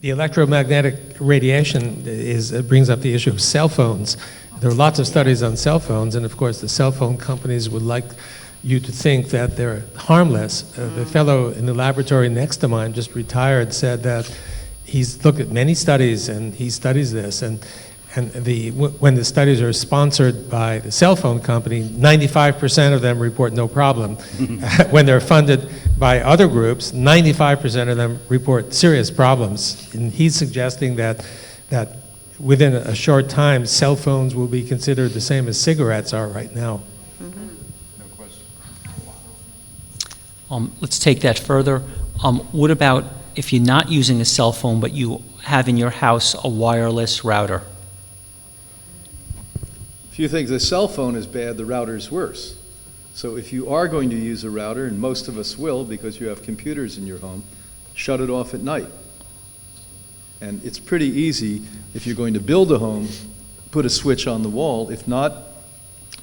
The electromagnetic radiation brings up the issue of cell phones. There are lots of studies on cell phones, and of course the cell phone companies would like you to think that they're harmless. The fellow in the laboratory next to mine, just retired, said that he's looked at many studies and he studies this, and when the studies are sponsored by the cell phone company, 95% of them report no problem. When they're funded by other groups, 95% of them report serious problems. And he's suggesting that within a short time, cell phones will be considered the same as cigarettes are right now. No question. Let's take that further. What about if you're not using a cell phone, but you have in your house a wireless router? If you think the cell phone is bad, the router is worse. So if you are going to use a router, and most of us will because you have computers in your home, shut it off at night. And it's pretty easy, if you're going to build a home, put a switch on the wall. If not,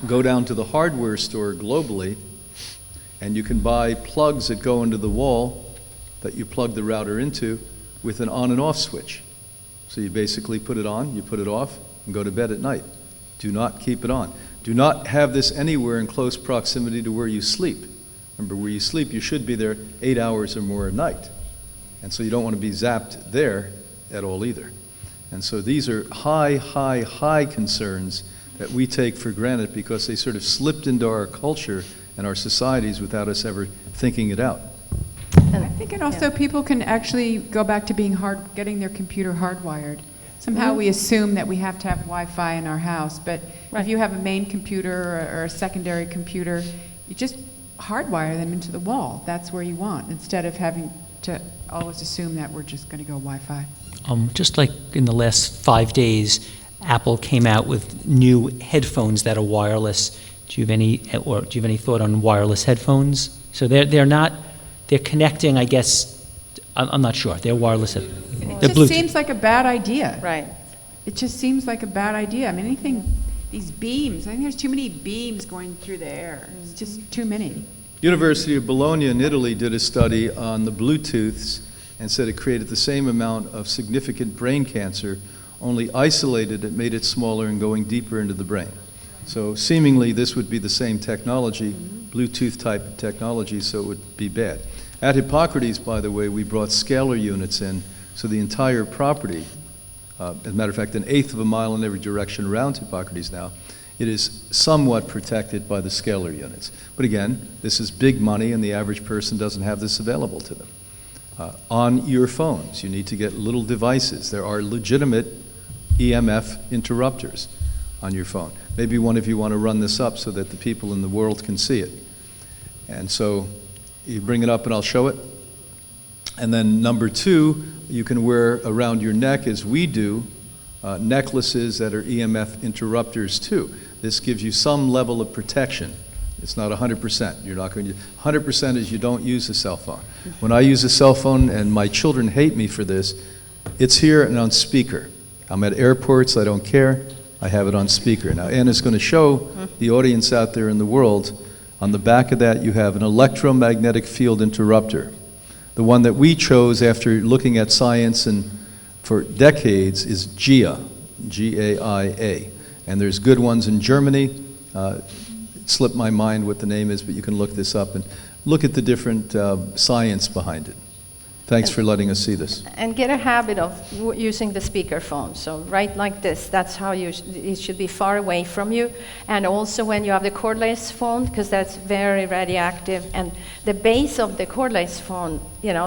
go down to the hardware store globally, and you can buy plugs that go into the wall that you plug the router into with an on and off switch. So you basically put it on, you put it off, and go to bed at night. Do not keep it on. Do not have this anywhere in close proximity to where you sleep. Remember, where you sleep, you should be there 8 hours or more a night. And so you don't want to be zapped there at all either. And so these are high concerns that we take for granted because they sort of slipped into our culture and our societies without us ever thinking it out. I think and also people can actually go back to getting their computer hardwired. Somehow we assume that we have to have Wi-Fi in our house, but if you have a main computer or a secondary computer, you just hardwire them into the wall. That's where you want, instead of having to always assume that we're just going to go Wi-Fi. Just like in the last 5 days, Apple came out with new headphones that are wireless. Do you have any thought on wireless headphones? So they're connecting, I guess. I'm not sure. They're wireless. It just seems like a bad idea. Right. It just seems like a bad idea. I mean, these beams, I think there's too many beams going through the air. It's just too many. University of Bologna in Italy did a study on the Bluetooths and said it created the same amount of significant brain cancer, only isolated it, made it smaller and going deeper into the brain. So seemingly this would be the same technology, Bluetooth type of technology, so it would be bad. At Hippocrates, by the way, we brought scalar units in, so the entire property, as a matter of fact, 1/8 of a mile in every direction around Hippocrates now, it is somewhat protected by the scalar units. But again, this is big money and the average person doesn't have this available to them. On your phones, you need to get little devices. There are legitimate EMF interrupters on your phone. Maybe one of you want to run this up so that the people in the world can see it. And so you bring it up and I'll show it. And then number 2, you can wear around your neck, as we do, necklaces that are EMF interrupters too. This gives you some level of protection. It's not 100%. You're not going to. 100% is you don't use a cell phone. When I use a cell phone, and my children hate me for this, it's here and on speaker. I'm at airports, I don't care. I have it on speaker. Now Anna's going to show the audience out there in the world. On the back of that you have an electromagnetic field interrupter. The one that we chose after looking at science and for decades is GIA, G-A-I-A. And there's good ones in Germany. It slipped my mind what the name is, but you can look this up and look at the different science behind it. Thanks for letting us see this. And get a habit of using the speakerphone. So right like this, that's how it should be far away from you. And also when you have the cordless phone, because that's very radioactive, and the base of the cordless phone,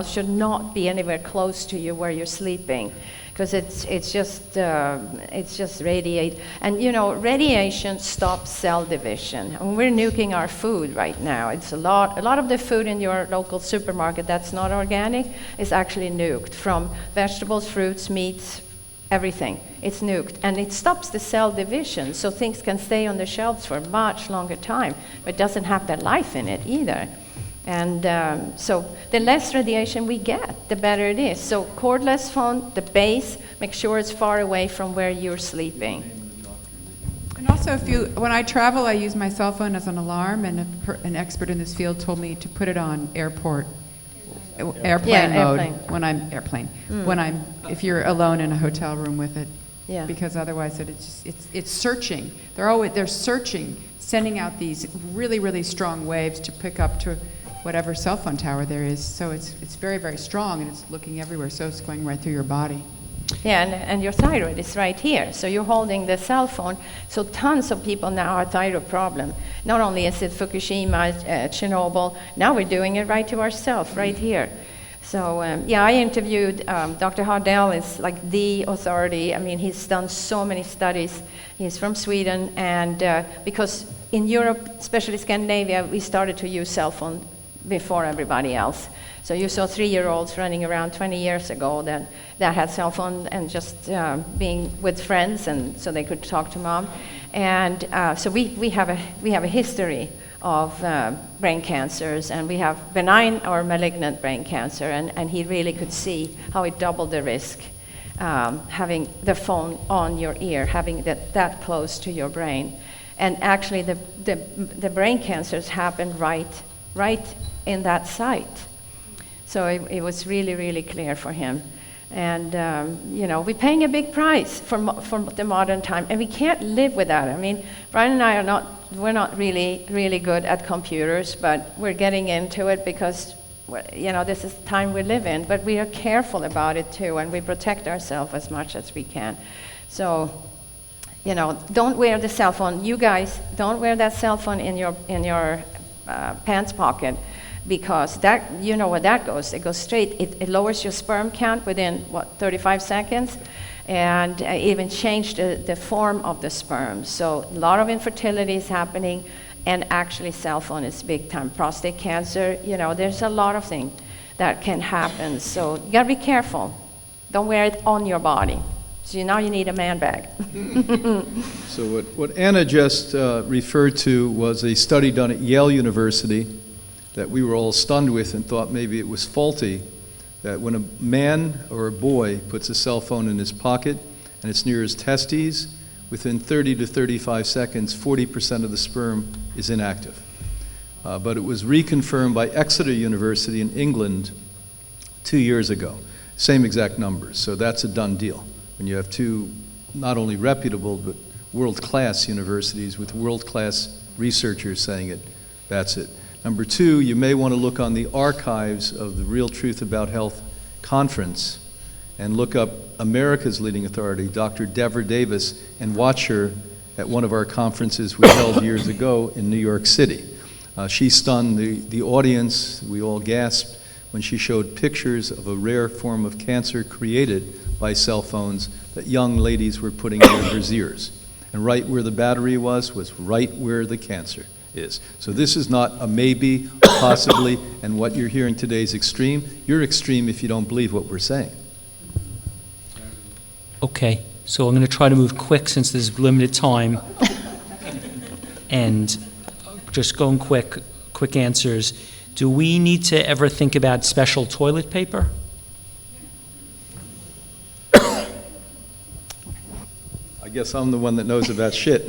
should not be anywhere close to you where you're sleeping, because it's just radiate. And radiation stops cell division. And we're nuking our food right now. It's a lot of the food in your local supermarket that's not organic is actually nuked, from vegetables, fruits, meats, everything. It's nuked, and it stops the cell division, so things can stay on the shelves for a much longer time, but it doesn't have that life in it either. And so the less radiation we get, the better it is. So cordless phone, the base, make sure it's far away from where you're sleeping. And also, when I travel, I use my cell phone as an alarm, and an expert in this field told me to put it on airport airplane Yeah, mode airplane. when I'm if you're alone in a hotel room with it. Yeah. Because otherwise it's searching. They're searching, sending out these really, really strong waves to pick up to whatever cell phone tower there is. So it's very, very strong, and it's looking everywhere, so it's going right through your body. Yeah, and your thyroid is right here. So you're holding the cell phone. So tons of people now have thyroid problem. Not only is it Fukushima, Chernobyl, now we're doing it right to ourselves, right here. So I interviewed Dr. Hardell is like the authority. I mean, he's done so many studies. He's from Sweden, and because in Europe, especially Scandinavia, we started to use cell phone before everybody else. So you saw 3-year-olds running around 20 years ago that had cell phone and just being with friends, and so they could talk to mom. And so we have a history of brain cancers, and we have benign or malignant brain cancer, and he really could see how it doubled the risk having the phone on your ear, having that close to your brain. And actually the brain cancers happen right in that site. So it was really, really clear for him. And, we're paying a big price for the modern time, and we can't live without it. I mean, Brian and I we're not really, really good at computers, but we're getting into it because, this is the time we live in. But we are careful about it too, and we protect ourselves as much as we can. So, don't wear the cell phone. You guys, don't wear that cell phone in your pants pocket. Because that, where that goes. It goes straight. It lowers your sperm count within, 35 seconds? And even change the form of the sperm. So a lot of infertility is happening, and actually cell phone is big time. Prostate cancer, there's a lot of things that can happen. So you gotta be careful. Don't wear it on your body. So now you need a man bag. So what Anna just referred to was a study done at Yale University that we were all stunned with and thought maybe it was faulty, that when a man or a boy puts a cell phone in his pocket and it's near his testes, within 30 to 35 seconds, 40% of the sperm is inactive. But it was reconfirmed by Exeter University in England 2 years ago. Same exact numbers, so that's a done deal. When you have two not only reputable but world-class universities with world-class researchers saying it, that's it. Number two, you may want to look on the archives of the Real Truth About Health conference and look up America's leading authority, Dr. Deborah Davis, and watch her at one of our conferences we held years ago in New York City. She stunned the audience. We all gasped when she showed pictures of a rare form of cancer created by cell phones that young ladies were putting in their ears. And right where the battery was right where the cancer is. So this is not a maybe, possibly, and what you're hearing today is extreme. You're extreme if you don't believe what we're saying. Okay, so I'm going to try to move quick since there's limited time. And just going quick answers. Do we need to ever think about special toilet paper? I guess I'm the one that knows about shit.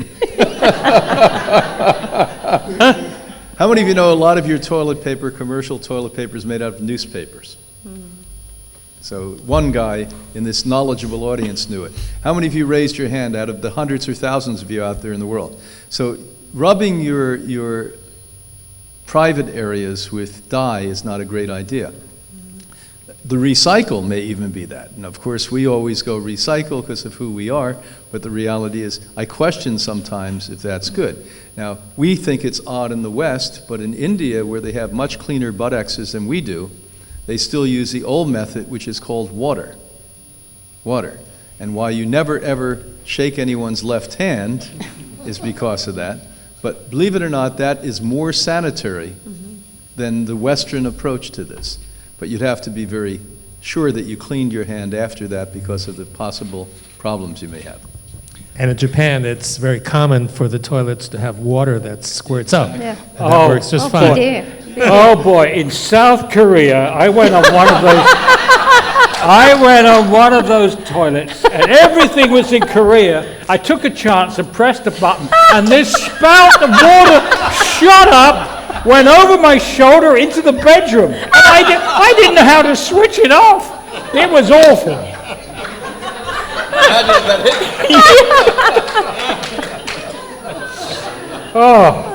How many of you know a lot of your toilet paper, commercial toilet paper, is made out of newspapers? So one guy in this knowledgeable audience knew it. How many of you raised your hand out of the hundreds or thousands of you out there in the world? So rubbing your private areas with dye is not a great idea. The recycle may even be that. And of course, we always go recycle because of who we are, but the reality is I question sometimes if that's good. Now, we think it's odd in the West, but in India, where they have much cleaner buttocks than we do, they still use the old method, which is called water. Water. And why you never ever shake anyone's left hand is because of that. But believe it or not, that is more sanitary than the Western approach to this. But you'd have to be very sure that you cleaned your hand after that because of the possible problems you may have. And in Japan, it's very common for the toilets to have water that squirts up. Yeah. And that works just fine. Dear. Oh boy, in South Korea, I went on one of those toilets, and everything was in Korea. I took a chance and pressed a button, and this spout of water shot up went over my shoulder into the bedroom. And I didn't know how to switch it off. It was awful. Oh.